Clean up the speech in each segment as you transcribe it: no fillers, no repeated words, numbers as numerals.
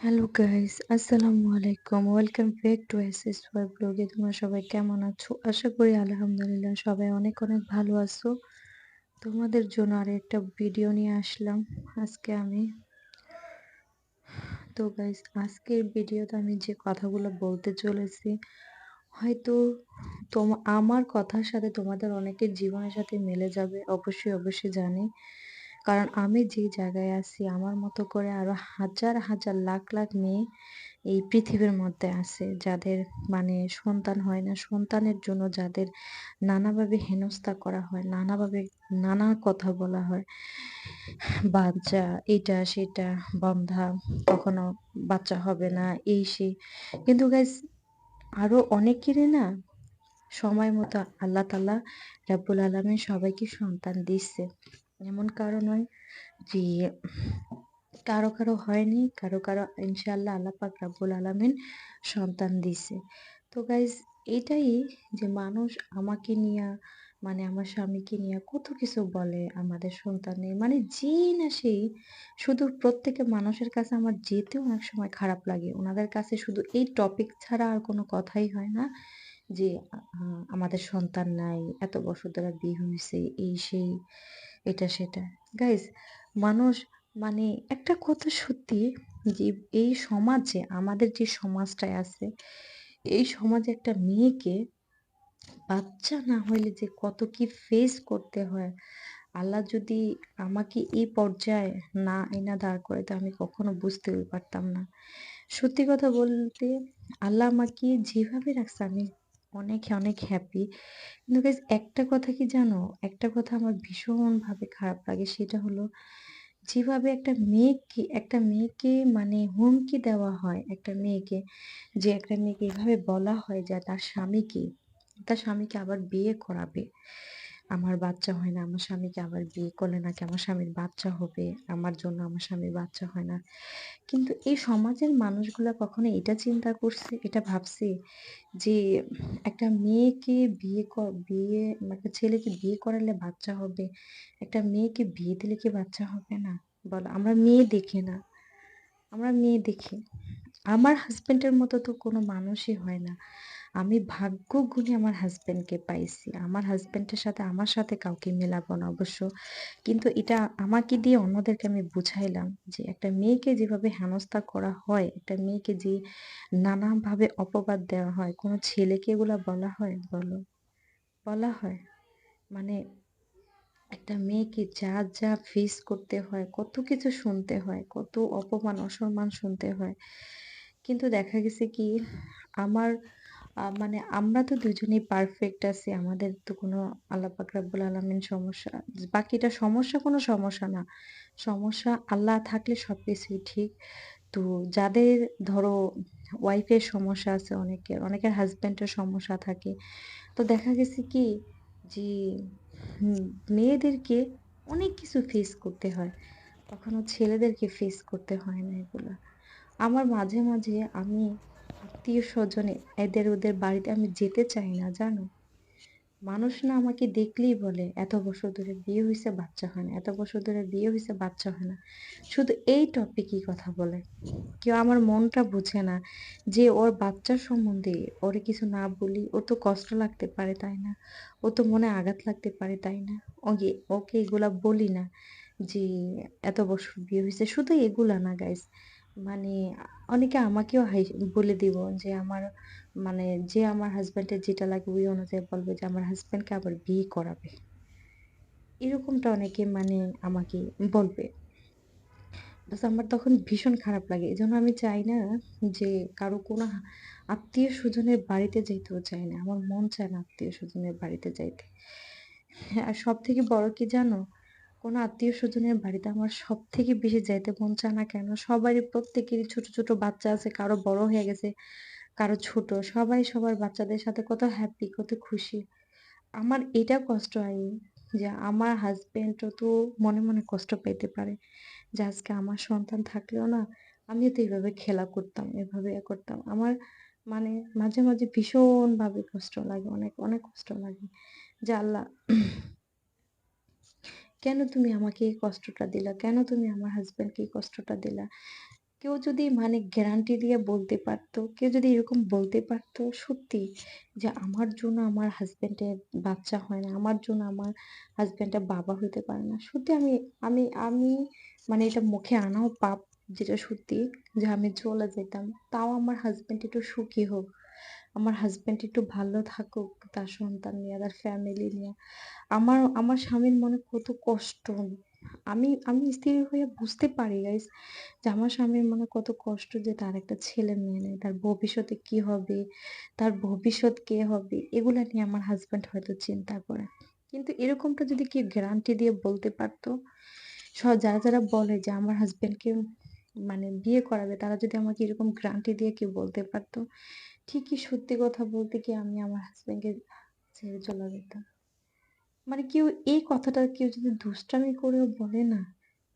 Hello guys, আসসালামু আলাইকুম। Welcome back to SS Y ব্লগে। তোমরা সবাই কেমন আছো? আশা করি আলহামদুলিল্লাহ সবাই অনেক অনেক ভালো আছো। তোমাদের জন্য আরেকটা ভিডিও নিয়ে আসলাম আজকে আমি। তো গাইস, আজকের ভিডিওতে আমি যে কথাগুলো বলতে চলেছি হয়তো আমার কথার সাথে তোমাদের অনেকের জীবনের সাথে মিলে যাবে। অবশ্যই, অবশ্যই জানি। কারণ আমি যে জায়গায় আছি আমার মতো করে আরো হাজার, হাজার লাখ, লাখ মেয়ে এই পৃথিবীর মধ্যে আছে যাদের মানে সন্তান হয় না। সন্তানের জন্য যাদের নানাভাবে হেনস্থা করা হয়, নানাভাবে নানা কথা বলা হয়। বাচ্চা এটা সেটা বন্ধা, কখনো বাচ্চা হবে না এই সেই। কিন্তু গাইস আরো অনেকেরই না সময় মতো আল্লাহ তাআলা রাব্বুল আলামিন সবাইকে সন্তান দিচ্ছে। এমন কারো নয় যে কারো, কারো হয়নি, কারো, কারো ইনশাআল্লাহ আল্লাহ পাক রাব্বুল আলামিন সন্তান দিছে। তো গাইস এটাই যে মানুষ আমাকে নিয়া মানে আমার স্বামীকে নিয়া কত কিছু বলে আমাদের সন্তানের মানে যেই না সেই শুধু প্রত্যেকটা মানুষের কাছে আমার যেতেও অনেক সময় খারাপ লাগে। উনাদের কাছে শুধু এই টপিক ছাড়া আর কোনো কথাই হয় না যে আমাদের সন্তান নাই, এত বছর ধরে বিয়ে হইছে, এই সেই, এটা সেটা। গাইস মানুষ মানে একটা কথা সত্যি যে এই সমাজে আমাদের যে সমাজটায় আছে, এই সমাজে একটা মেয়েকে বাচ্চা না হইলে যে কত কি ফেস করতে হয়। আল্লাহ যদি আমাকে এই পর্যায়ে না আইনা দাঁড় করাইতো আমি কখনো বুঝতেও পারতাম না। সত্যি কথা বলতে আল্লাহ আমাকে যেভাবে রাখছে আমি অনেক, অনেক হ্যাপি। কিন্তু গাইস একটা কথা কি জানো? একটা কথা আমার ভীষণভাবে খারাপ লাগে সেটা হলো যেভাবে একটা মেয়েকে মানে হুমকি দেওয়া হয় একটা মেয়েকে, যে একটা মেয়েকে এভাবে বলা হয় যে তার স্বামীকে আবার বিয়ে করাবে। আমার বাচ্চা হয় না, আমার স্বামীকে আবার বিয়ে করলে নাকি আমার স্বামীর বাচ্চা হবে। আমার জন্য আমার স্বামীর বাচ্চা হয় না। কিন্তু এই সমাজের মানুষগুলা কখনো এটা চিন্তা করছে, এটা ভাবছে যে একটা মেয়েকে বিয়ে একটা ছেলেকে বিয়ে করালে বাচ্চা হবে। একটা মেয়েকে বিয়ে দিলে কি বাচ্চা হবে না? বলো। আমরা মেয়ে দেখি না। আমরা মেয়ে দেখি। আমার হাসব্যান্ডের মতো তো কোনো মানুষই হয় না। আমি ভাগ্য গুণে আমার হাসব্যান্ডকে পাইছি। আমার হাসব্যান্ডের সাথে আমার সাথে কাউকে মেলাবো না অবশ্য। কিন্তু এটা আমাকে দিয়ে অন্যদেরকে আমি বুঝাইলাম যে একটা মেয়েকে যেভাবে হেনস্থা করা হয়, একটা মেয়েকে যে নানাভাবে অপবাদ দেওয়া হয়, কোনো ছেলেকে এগুলা বলা হয় বলো? বলা হয়? মানে একটা মেয়েকে যা, যা ফেস করতে হয়, কত কিছু শুনতে হয়, কত অপমান, অসম্মান শুনতে হয়। কিন্তু দেখা গেছে কি আমার মানে আমরা তো দুজনেই পারফেক্ট আছি। আমাদের তো কোনো আল্লাহ পাক রাব্বুল আলামিন সমস্যা বাকিটা সমস্যা কোনো সমস্যা না। সমস্যা আল্লাহ থাকলে সবকিছুই ঠিক। তো যাদের ধরো ওয়াইফের সমস্যা আছে অনেকের, অনেকের হাসব্যান্ডের সমস্যা থাকে। তো দেখা গেছে কি যে হুম, মেয়েদেরকে অনেক কিছু ফেস করতে হয়। কখনো ছেলেদেরকে ফেস করতে হয় না এগুলা। আমার মাঝে, মাঝে আমি আত্মীয়-স্বজনে এদের ওদের বাড়িতে আমি যেতে চাই না জানো? মানুষ না আমাকে দেখলেই বলে, "এত বছর ধরে বিয়ে হইছে বাচ্চা হয় না, এত বছর ধরে বিয়ে হইছে বাচ্চা হয় না।" শুধু এই টপিকই কথা বলে। কেউ আমার মনটা বুঝে না যে ওর বাচ্চার সম্বন্ধে ওরে কিছু না বলি, ওর তো কষ্ট লাগতে পারে, তাই না? ওর তো মনে আঘাত লাগতে পারে, তাই না? ওকে ওকে এগুলা বলি না যে এত বছর বিয়ে হইছে। শুধু এগুলা না গাইস। মানে অনেকে আমাকেও বলে দিব যে আমার হাসব্যান্ডের যেটা লাগে ওই অনুযায়ী বলবে যে আমার হাসব্যান্ডকে আবার বিয়ে করাবে। এরকমটা অনেকে মানে আমাকে বলবে। বাস আমার তখন ভীষণ খারাপ লাগে। এজন্য আমি চাই না যে কারো কোনো আত্মীয়-স্বজনের বাড়িতে যাইতেও চাই না। আমার মন চায় না আত্মীয়-স্বজনের বাড়িতে যাইতে। হ্যাঁ, আর সবথেকে বড় কি জানো? কোনো আত্মীয়-স্বজনের বাড়িতে আমার সবথেকে বেশি যাইতে মন চায় না কেন? সবারই প্রত্যেকেরই ছোট, ছোট বাচ্চা আছে। কারো বড় হয়ে গেছে, কারো ছোট। সবাই সবার বাচ্চাদের সাথে কত হ্যাপি, কত খুশি। আমার এটা কষ্ট হয় যে আমার হাসব্যান্ডও তো মনে, মনে কষ্ট পাইতে পারে। যে আজকে আমার সন্তান থাকলেও না আমিও তো এভাবে খেলা করতাম, এভাবে করতাম। আমার মানে মাঝে, মাঝে ভীষণভাবে কষ্ট লাগে। অনেক, অনেক কষ্ট লাগে। যে আল্লাহ কেন তুমি আমাকে এই কষ্টটা দিলা? কেন তুমি আমার হাসব্যান্ডকে এই কষ্টটা দিলা? কেউ যদি মানে গ্যারান্টি দিয়ে বলতে পারতো, কেউ যদি এরকম বলতে পারতো সত্যি যে আমার জন্য আমার হাসব্যান্ডের বাচ্চা হয় না, আমার জন্য আমার হাসব্যান্ডের বাবা হইতে পারে না। সত্যি আমি মানে এটা মুখে আনাও পাপ, যেটা সত্যি, যে আমি চলে যেতাম। তাও আমার হাসব্যান্ড একটু সুখী হোক। আমার হাসব্যান্ড একটু ভালো থাকুক তার সন্তান নিয়ে, তার ফ্যামিলি নিয়ে। আমার স্বামীর মনে কত কষ্ট। আমি স্ত্রী হয়ে বুঝতে পারি গাইস যে আমার স্বামীর মনে কত কষ্ট, যে তার একটা ছেলে মেয়ে নেই। তার ভবিষ্যতে কি হবে? তার ভবিষ্যৎ কে হবে? এগুলা নিয়ে আমার হাসব্যান্ড হয়তো চিন্তা করে। কিন্তু এরকমটা যদি কেউ গ্যারান্টি দিয়ে বলতে পারতো, যারা বলে যে আমার হাসব্যান্ডকে মানে বিয়ে করাবে, তারা যদি আমাকে এরকম গ্যারান্টি দিয়ে কেউ বলতে পারতো, ঠিকই সত্যি কথা বলতে কি আমি আমার হাসব্যান্ডকে ছেড়ে চলে যেতাম। মানে কেউ এই কথাটা কেউ যদি দুষ্টামি করেও বলে না,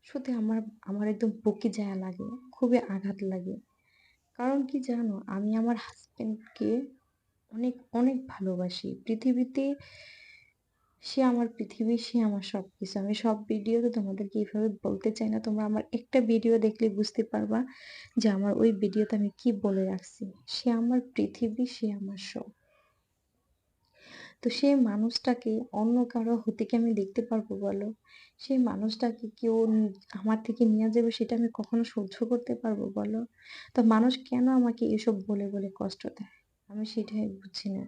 সত্যি আমার আমার একদম বকে যায়া লাগে। খুবই আঘাত লাগে। কারণ কি জানো? আমি আমার হাসব্যান্ডকে অনেক, অনেক ভালোবাসি। পৃথিবীতে সে আমার পৃথিবী, সে আমার সবকিছু। আমি সব ভিডিওতে তোমাদেরকে এভাবে বলতে চাই না। তোমরা আমার একটা ভিডিও দেখলেই বুঝতে পারবা যে আমার ওই ভিডিওতে আমি কি বলে রাখছি। সে আমার পৃথিবী, সে আমার সব। তো সেই মানুষটাকে অন্য কারো হতে কি আমি দেখতে পারবো বলো? সেই মানুষটাকে কেউ আমার থেকে নিয়ে যাবে, সেটা আমি কখনো সহ্য করতে পারবো বলো? তো মানুষ কেন আমাকে এসব বলে, বলে কষ্ট দেয়? আমি সেটাই বুঝি না।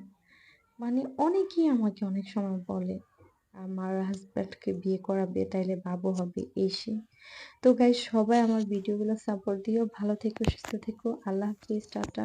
মানে অনেকেই আমাকে অনেক সময় বলে, আমার হাসব্যান্ডকে বিয়ে করাবে তাইলে বাবু হবে এই সেই। তো গাইস, সবাই আমার ভিডিওগুলো সাপোর্ট দিও। ভালো থেকো, সুস্থ থেকো। আল্লাহ হাফিজ, টাটা।